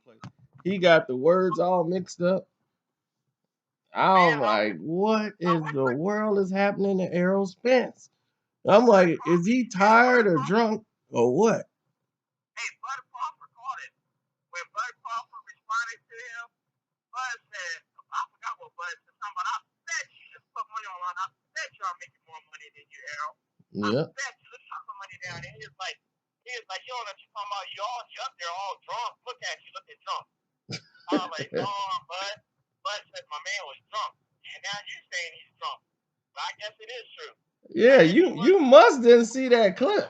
place. He got the words all mixed up. I'm like, what is the world is happening to Errol Spence? I'm like, is he tired or drunk or what? Hey, Bud Crawford caught it. When Bud Crawford responded to him, Bud said, I forgot what Bud said. Something about, I bet you just put money online. I bet you I'm making more money than you, Errol. Yeah. I bet you. Let's put some money down. And he was like, you know what you're talking about. You up there all drunk. Look at you looking drunk. I was like, no, Bud. Bud said my man was drunk. And now you're saying he's drunk. But I guess it is true. Yeah, you must didn't see that clip.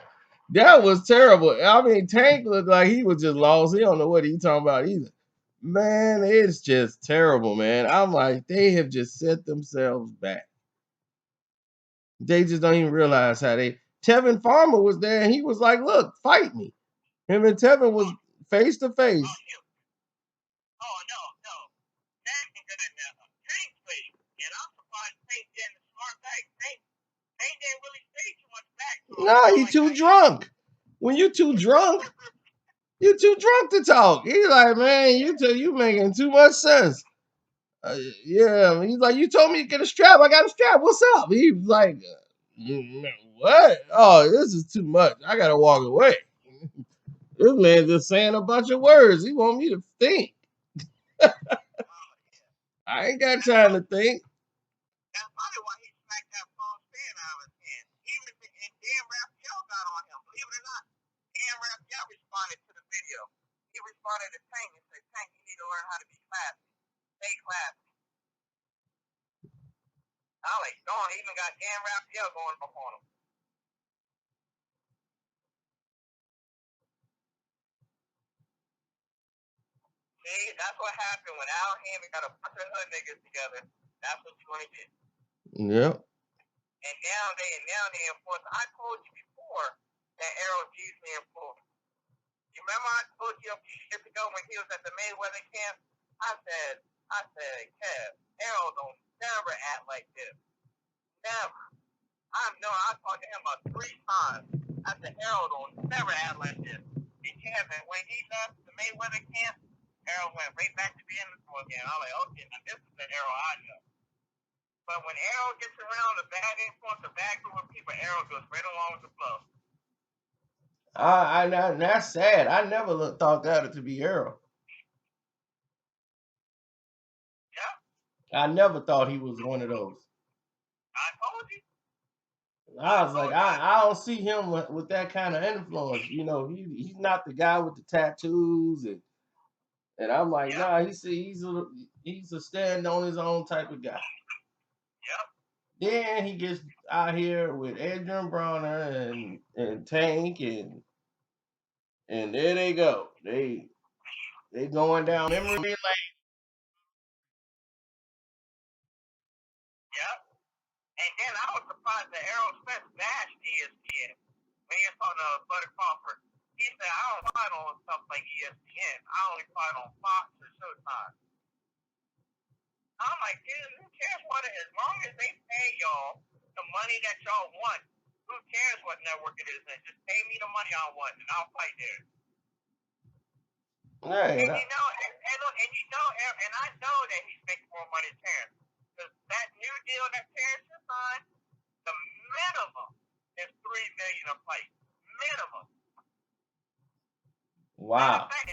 That was terrible. I mean, Tank looked like he was just lost. He don't know what he's talking about either. Man, it's just terrible, man. I'm like, they have just set themselves back. They just don't even realize how they. Tevin Farmer was there, and he was like, "Look, fight me." Him and Tevin was face to face. Oh no. Tank ain't gonna never. Tank played, and I'm surprised Tank didn't smart back. Tank didn't really say too much back. Nah, he too drunk. When you too drunk, you too drunk to talk. He's like, man, you making too much sense. Yeah, he's like, you told me to get a strap. I got a strap. What's up? He was like, what? Oh, this is too much. I gotta walk away. This man just saying a bunch of words. He want me to think. I ain't got time to think. That's probably why he smacked that phone stand out of his hand. Even and Dan Raphael got on him. Believe it or not, Dan Raphael responded to the video. He responded to Tank and said, Tank, you need to learn how to be classy. Stay classy. Alex Dawn even got Dan Raphael going up on him. See, that's what happened when Al Hammond got a bunch of hood niggas together. That's what you're going to get. Yep. And now they enforce. I told you before that Errol G's the enforcer. You remember I told you a few years ago when he was at the Mayweather camp? I said, Kev, Errol don't never act like this. Never. I talked to him about 3 times. I said, Errol don't never act like this. And Kevin, when he left the Mayweather camp, Errol went right back to being the floor again. I was like, okay, now this is the Errol I know. But when Errol gets around a bad influence, a bad group of people, Errol goes right along with the flow. That's sad. I never thought that to be Errol. Yeah. I never thought he was one of those. I told you. I was like, I don't see him with that kind of influence. You know, he's not the guy with the tattoos and I'm like, nah, he's a stand on his own type of guy. Yep. Then he gets out here with Adrien Broner and Tank and there they go. They going down memory lane. Yep. And then I was surprised that Errol Spence bashed ESPN when he was talking to Buddy Crawford. He said, I don't fight on stuff like ESPN. I only fight on Fox or Showtime. I'm like, dude, who cares what it is? As long as they pay y'all the money that y'all want, who cares what network it is? And just pay me the money I want, and I'll fight there. Right. And I know that he's making more money than Terrence. Because that new deal that Terrence just signed, the minimum is $3 million a fight. Minimum. Wow. Bud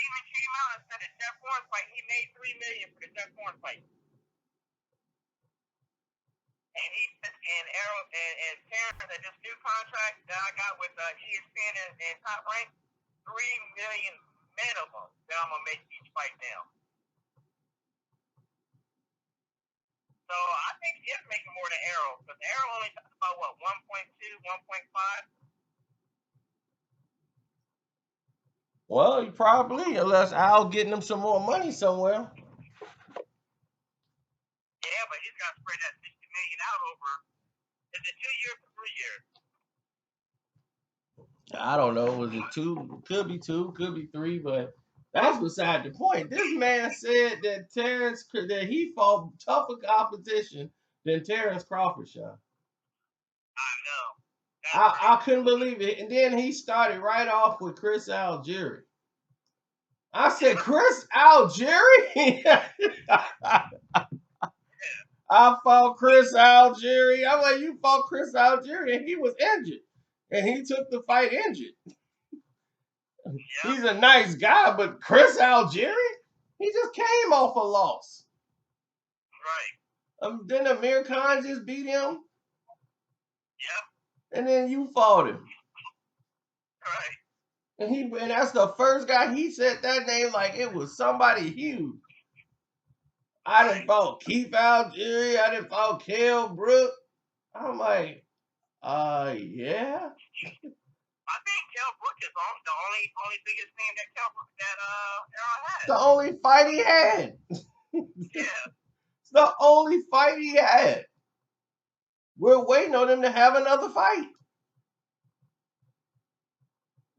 even came out and said the Jeff Horn fight, he made $3 million for the Jeff Horn fight. And Errol and Terrence and this new contract that I got with ESPN and Top Rank, $3 million minimum that I'm gonna make each fight now. So I think he is making more than Errol, because Errol only talks about what, 1.2, 1.5. Well, he probably, unless Al getting him some more money somewhere. Yeah, but he's got to spread that $60 million out over. Is it 2 years or 3 years? I don't know. Was it 2? Could be 2, could be 3, but that's beside the point. This man said that that he fought tougher competition than Terrence Crawford shot. I know. I couldn't believe it. And then he started right off with Chris Algieri. I said, Chris Algieri? I fought Chris Algieri. I'm like, you fought Chris Algieri, and he was injured. And he took the fight injured. He's a nice guy, but Chris Algieri? He just came off a loss. Right. Then Amir Khan just beat him. Yeah. And then you fought him. Right. And that's the first guy he said that name like it was somebody huge. I done fought Keith Algieri. I done fought Kell Brook. I'm like, yeah. I think Kell Brook is the only biggest name that Errol had. The only fight he had. Yeah. It's the only fight he had. We're waiting on him to have another fight.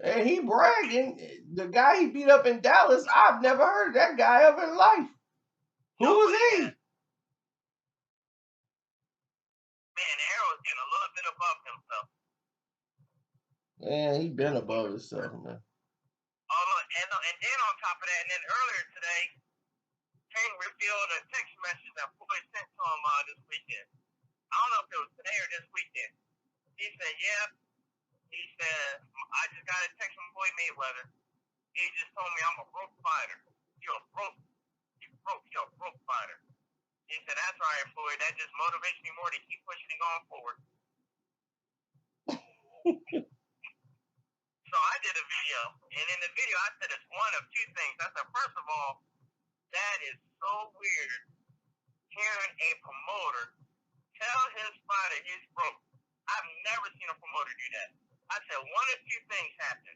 And he bragging. The guy he beat up in Dallas, I've never heard of that guy ever in life. Who was he? Man, Errol's getting a little bit above himself. Man, he been above himself, man. Oh, look, and then on top of that, and then earlier today, Tank revealed a text message that Floyd sent to him this weekend. I don't know if it was today or this weekend. He said, yeah. He said, I just got a text from Floyd Mayweather. He just told me I'm a broke fighter. You're a broke fighter. He said, that's all right, Floyd. That just motivates me more to keep pushing and going forward. So I did a video, and in the video I said it's one of two things. I said, first of all, that is so weird hearing a promoter tell his fighter he's broke. I've never seen a promoter do that. I said one of two things happen.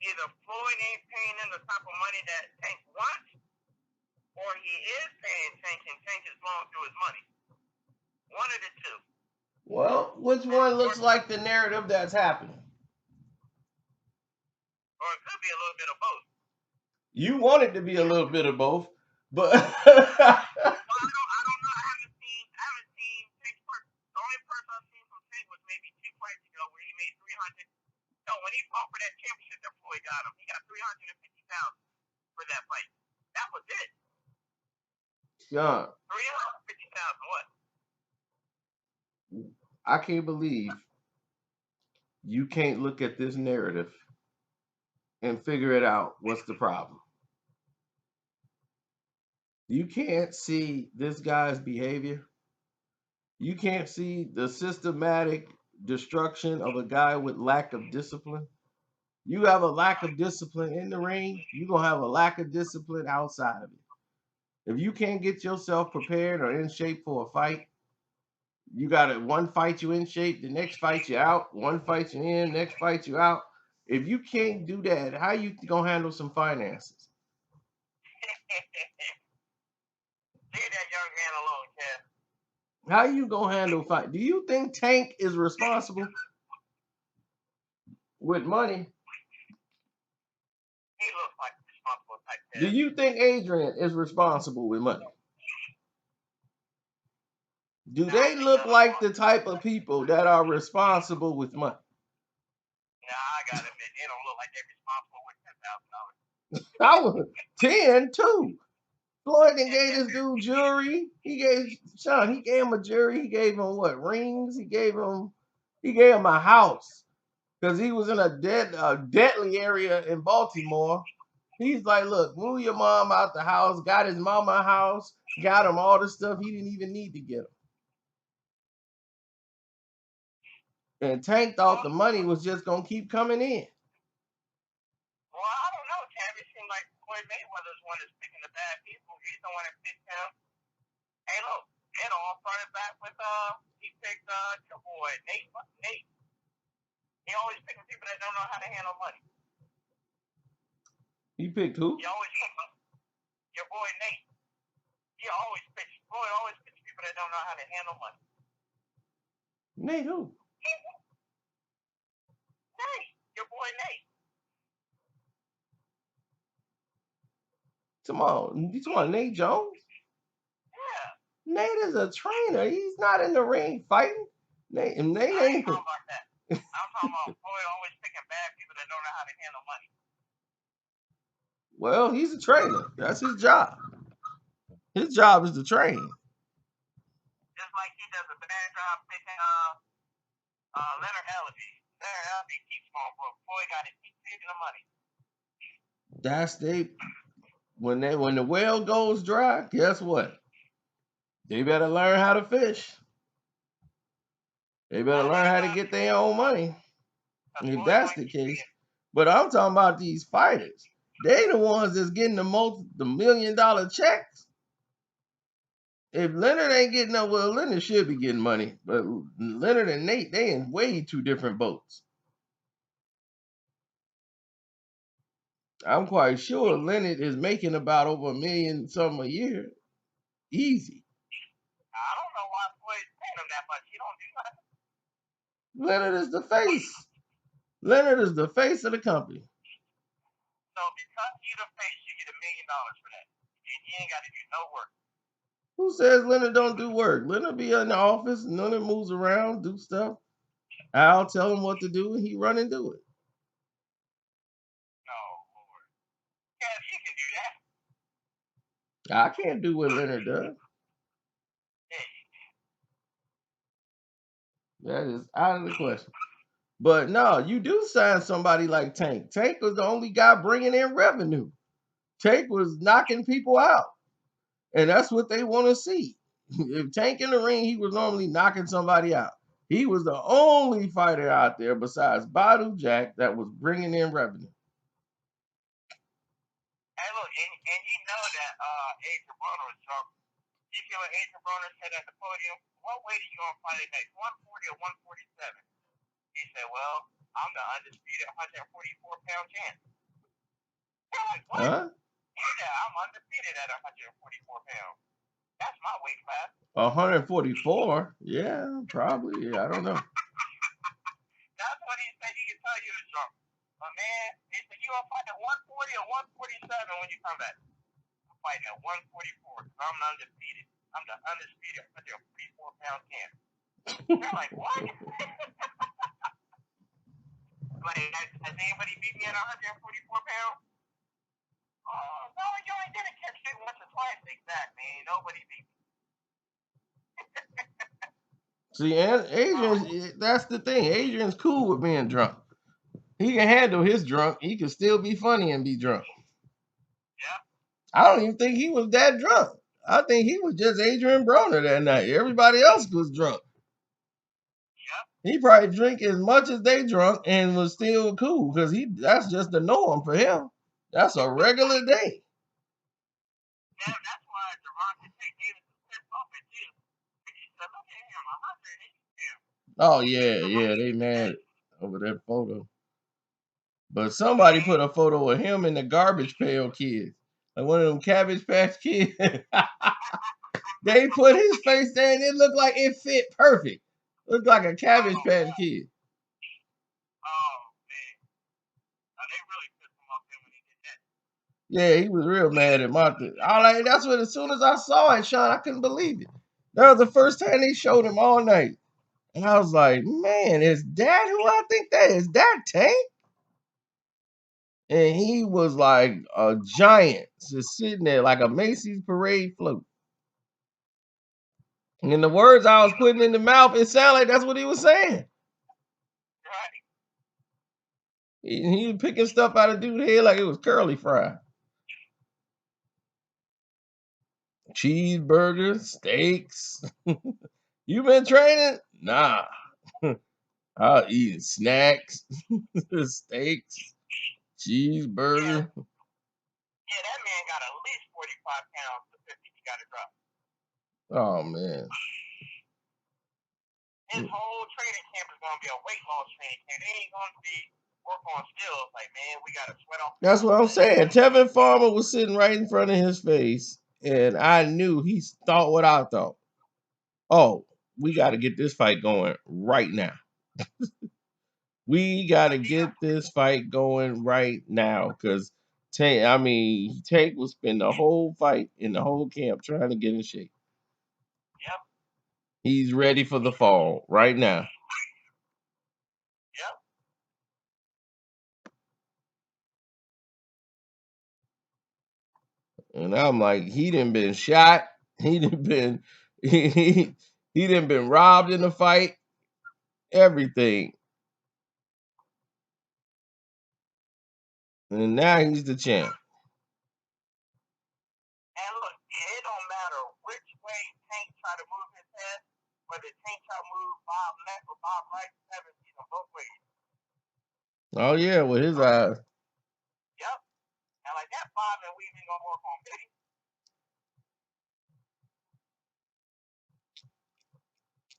Either Floyd ain't paying him the type of money that Tank wants, or he is paying Tank and Tank is blowing through his money. One of the two. Well, which one looks like the narrative that's happening? Or it could be a little bit of both. You want it to be a little bit of both, but Well, I don't know. I haven't seen Tank's work. The only person I've seen from Tank was maybe 2 fights ago where he made 300. No, when he fought for that championship that Floyd got him, he got 350,000 for that fight. That was it. yeah, 350,000 what? I can't believe you can't look at this narrative and figure it out. What's the problem? You can't see this guy's behavior. You can't see the systematic destruction of a guy with lack of discipline. You have a lack of discipline in the ring, you're going to have a lack of discipline outside of it. If you can't get yourself prepared or in shape for a fight, you got to one fight you in shape, the next fight you out, one fight you in, next fight you out. If you can't do that, how you going to handle some finances? Leave that young man alone, Ken. How you going to handle fight? Do you think Tank is responsible with money? He looks like a responsible type kid. Do you think Adrien is responsible with money? Do they look like the type of people that are responsible with money? Nah, I gotta admit, they don't look like they're responsible with $10,000. I was 10 too. Floyd then gave this dude jewelry. He gave him a jewelry. He gave him what, rings? He gave him a house because he was in a deadly area in Baltimore. He's like, look, move your mom out the house. Got his mama a house. Got him all the stuff he didn't even need to get him. And Tank thought the money was just gonna keep coming in. Well, I don't know, Tab. It seems like Floyd Mayweather's one that's picking the bad people. He's the one that picked him. Hey, look, it all started back with he picked your boy Nate. He always picking people that don't know how to handle money. He picked who? He always picked your boy Nate. Floyd always picks people that don't know how to handle money. Nate who? Nate, your boy Nate. You talking about Nate Jones? Yeah. Nate is a trainer. He's not in the ring fighting. Nate ain't. I ain't talking about that. I'm talking about Floyd always picking bad people that don't know how to handle money. Well, he's a trainer. That's his job. His job is to train. Just like he does a bad job picking Leonard Ellerby. Leonard Ellerby keeps going, but Floyd got to keep saving the money. When the well goes dry, guess what? They better learn how to fish. They better learn how to get their own money. If that's the case. But I'm talking about these fighters. They the ones that's getting the $1 million checks. If Leonard ain't getting no, well, Leonard should be getting money. But Leonard and Nate, they in way two different boats. I'm quite sure Leonard is making about over $1 million something a year. Easy. I don't know why Floyd's paying him that much. He don't do nothing. Leonard is the face. Leonard is the face of the company. So because you're the face, you get $1 million for that. And he ain't got to do no work. Who says Leonard don't do work? Leonard be in the office. Leonard moves around, do stuff. I'll tell him what to do, and he run and do it. No, Lord. Yeah, he can do that. I can't do what Leonard does. That is out of the question. But no, you do sign somebody like Tank. Tank was the only guy bringing in revenue. Tank was knocking people out. And that's what they want to see. If Tank in the ring, he was normally knocking somebody out. He was the only fighter out there besides Badu Jack that was bringing in revenue. Hey, look, and you know that Adrien Broner was drunk. You feel like Adrien Broner said at the podium, what weight are you going to fight at next, 140 or 147? He said, well, I'm the undisputed 144-pound champ. They're like, what? Huh? Yeah, I'm undefeated at 144 pounds. That's my weight class. 144? Yeah, probably. I don't know. That's what he said. He can tell you was drunk. But man, he said, you gonna fight at 140 or 147 when you come back? I'm fighting at 144 because I'm undefeated. I'm the undisputed 144-pound champ. They're like, what? Like, has anybody beat me at 144 pounds? Oh, no, you only did it catch it once or twice. Exactly. Nobody beat me. See, and Adrian, that's the thing. Adrian's cool with being drunk. He can handle his drunk. He can still be funny and be drunk. Yeah. I don't even think he was that drunk. I think he was just Adrien Broner that night. Everybody else was drunk. Yeah. He probably drink as much as they drunk and was still cool because that's just the norm for him. That's a regular day. Yeah, that's why Devontae Davis was pissed off at you. And he said, look at him, 180 pounds. Oh, yeah, they mad over that photo. But somebody put a photo of him and the Garbage Pail Kids. Like one of them Cabbage Patch Kids. They put his face there and it looked like it fit perfect. Looked like a Cabbage Patch Kid. Oh, man. They really pissed him off when he did that. Yeah, he was real mad at Martha. That's what, as soon as I saw it, Sean, I couldn't believe it. That was the first time they showed him all night. And I was like, man, is that who I think that is? That Tank? And he was like a giant, just sitting there like a Macy's parade float. And the words I was putting in the mouth, it sounded like that's what he was saying. Right. He was picking stuff out of dude's head like it was curly fry. Cheeseburgers, steaks. You been training? Nah. I'll eat snacks, steaks, cheeseburger. Yeah, that man got at least 45 pounds to 50 he got to drop. Oh, man. His whole training camp is going to be a weight loss training camp. They ain't going to be work on skills. Like, man, we got to sweat off. That's what I'm saying. Tevin Farmer was sitting right in front of his face, and I knew he thought what I thought. Oh, we got to get this fight going right now. We got to get this fight going right now because Tank will spend the whole fight in the whole camp trying to get in shape. Yep. He's ready for the fall right now. And I'm like, he done been shot. He done been he done been robbed in the fight. Everything. And now he's the champ. And look, it don't matter which way Tank try to move his head, whether Tank try to move Bob left or Bob right, haven't seen them both ways. Oh yeah, with his eyes. Yep. And like that Bob and Weave ain't gonna work on me.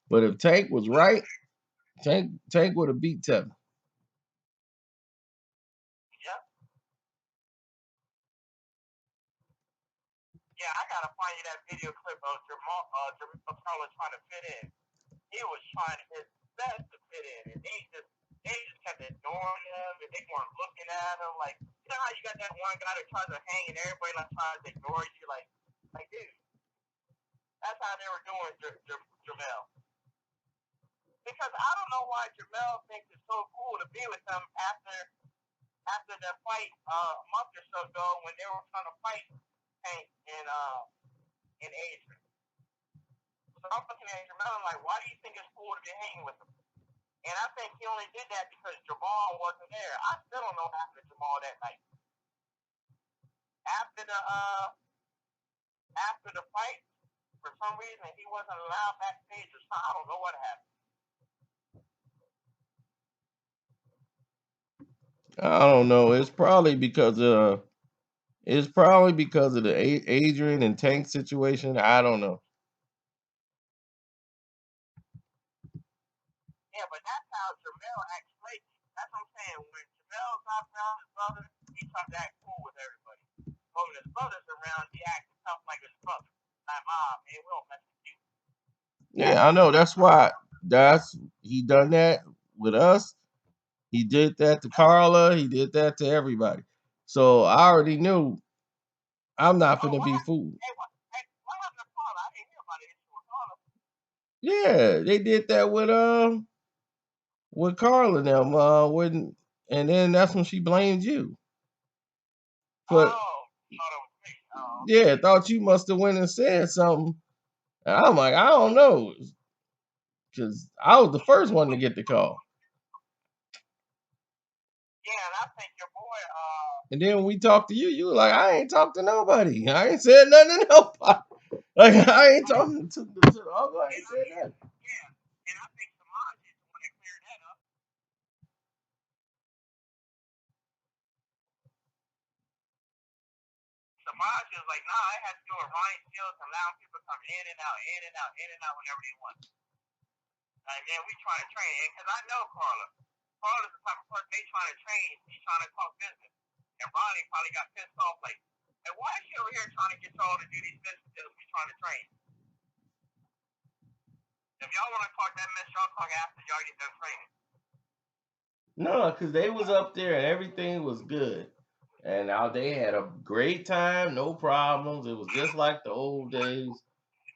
But if Tank was right, Tank would have beat Tevin. Yep. Yeah, I gotta find you that video clip of Jamal Charlo trying to fit in. He was trying his best to fit in, and they just kept ignoring him, and they weren't looking at him. Like, you know how you got that one guy that tries to hang, and everybody like tries to ignore you, like dude. That's how they were doing Jamel. Because I don't know why Jamel thinks it's so cool to be with him after that fight a month or so ago when they were trying to fight Tank and Adrien. So I'm looking at Jamel and like, why do you think it's cool to be hanging with him? And I think he only did that because Jamal wasn't there. I still don't know what happened to Jamal that night. After the fight, for some reason he wasn't allowed backstage or something. I don't know what happened. I don't know. It's probably because of the Adrien and Tank situation. I don't know. Yeah, but that's how Jamel acts flaky. That's what I'm saying. When Jamel's not around his brother, he tries to act cool with everybody. But when his brother's around, he acts tough like his brother. Like, Mom, man, we don't mess with you. Yeah, I know. That's why. He done that with us. He did that to Carla. He did that to everybody. So I already knew I'm not finna be fooled. Hey, what happened to Carla? I didn't hear about it with Carla. Yeah, they did that with Carla them and then that's when she blamed you. But yeah, thought you must have went and said something. And I'm like, I don't know. Because I was the first one to get the call. Yeah, and I think your boy And then when we talked to you, you were like, I ain't talked to nobody. I ain't said nothing to nobody. Like I ain't talking to the uncle. I ain't said nothing. Yeah, and I think Samaj is the one that cleared that up. Samaj is like, nah, I had to do with Ryan Shields and allowing people to come in and out whenever they want. Like, man, we trying to train, because I know Carla. Carla's the type of person they trying to train. He's trying to talk business. And Ronnie probably got pissed off, like, hey, why is she over here trying to get y'all to do these business deals we trying to train? If y'all want to talk that mess, y'all talk after y'all get done training. No, because they was up there and everything was good. And now they had a great time, no problems. It was just like the old days.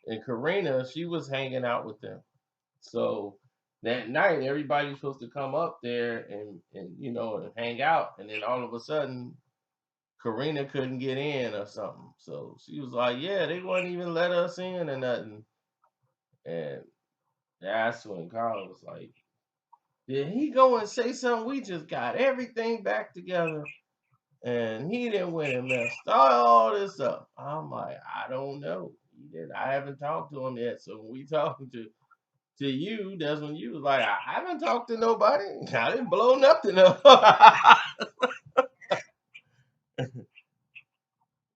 And Karina, she was hanging out with them. So that night, everybody was supposed to come up there and and hang out. And then all of a sudden, Karina couldn't get in or something. So she was like, yeah, they wouldn't even let us in or nothing. And that's when Carl was like, did he go and say something? We just got everything back together. And he didn't win and messed all this up. I'm like, I don't know. He did. I haven't talked to him yet. So when we talking to you, that's when you was like, I haven't talked to nobody. I didn't blow nothing up.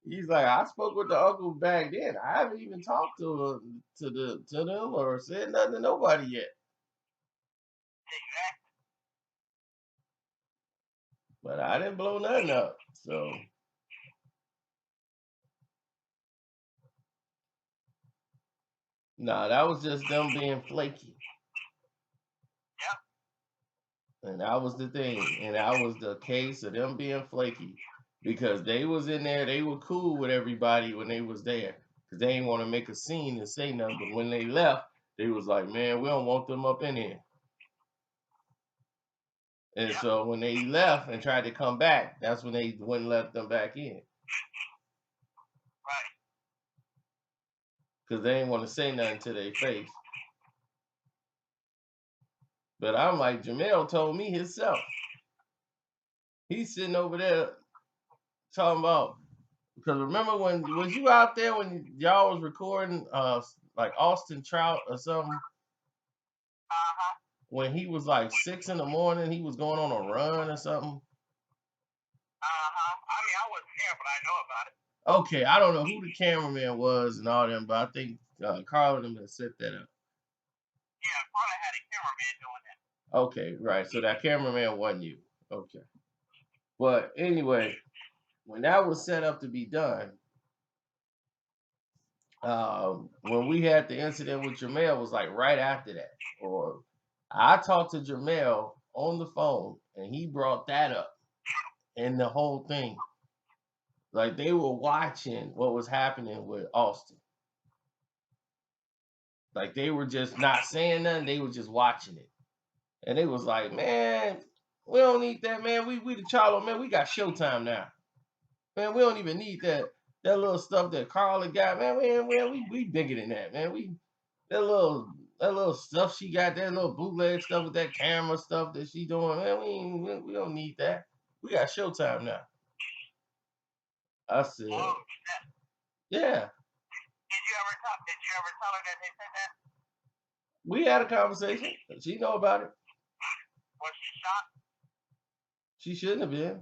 He's like, I spoke with the uncle back then. I haven't even talked to them or said nothing to nobody yet. But I didn't blow nothing up. So nah, that was just them being flaky. And that was the thing. And that was the case of them being flaky. Because they was in there, they were cool with everybody when they was there. Because they didn't want to make a scene and say nothing. But when they left, they was like, man, we don't want them up in here. And so when they left and tried to come back, that's when they wouldn't let them back in. because they didn't want to say nothing to their face. But I'm like, Jamel told me himself. He's sitting over there talking about, because remember when was you out there when y'all was recording like Austin Trout or something? When he was like 6 in the morning, he was going on a run or something. I mean, I wasn't there, but I know about it. Okay, I don't know who the cameraman was and all them, but I think Carl and them had set that up. Yeah, Carla had a cameraman doing that. Okay, right. So that cameraman wasn't you. Okay. But anyway, when that was set up to be done, when we had the incident with Jamel was like right after that. Or I talked to Jamel on the phone and he brought that up in the whole thing. Like they were watching what was happening with Austin. Like they were just not saying nothing, they were just watching it. And they was like, man, we don't need that, man. We the Charlo, man. We got Showtime now. Man, we don't even need that little stuff that Carla got, man. We bigger than that, man. That little stuff she got, that little bootleg stuff with that camera stuff that she doing, man. We don't need that. We got Showtime now. I said, Oh, yeah. Did you ever tell her that they said that? We had a conversation. She know about it. Was she shocked? She shouldn't have been,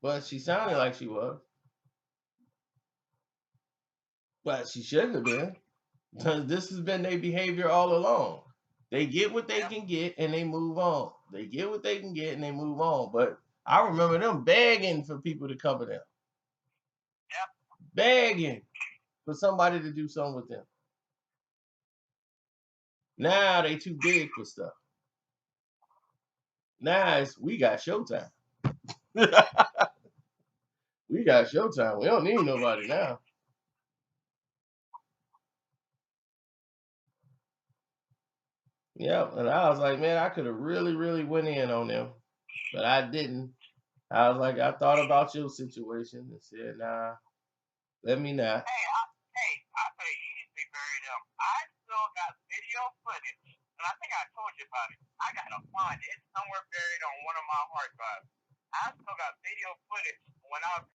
but she sounded like she was. But she shouldn't have been. This has been their behavior all along. They get what they can get and they move on. They get what they can get and they move on. But I remember them begging for people to cover them. Yep. Begging for somebody to do something with them. Now they too big for stuff. Now we got Showtime. We got Showtime. We don't need nobody now. Yep. And I was like, man, I could have really, really went in on them. But I didn't. I was like, I thought about your situation and said, nah, let me not. Hey, I could have easily buried them. I still got video footage, and I think I told you about it. I gotta find it. It's somewhere buried on one of my hard drives. I still got video footage when I was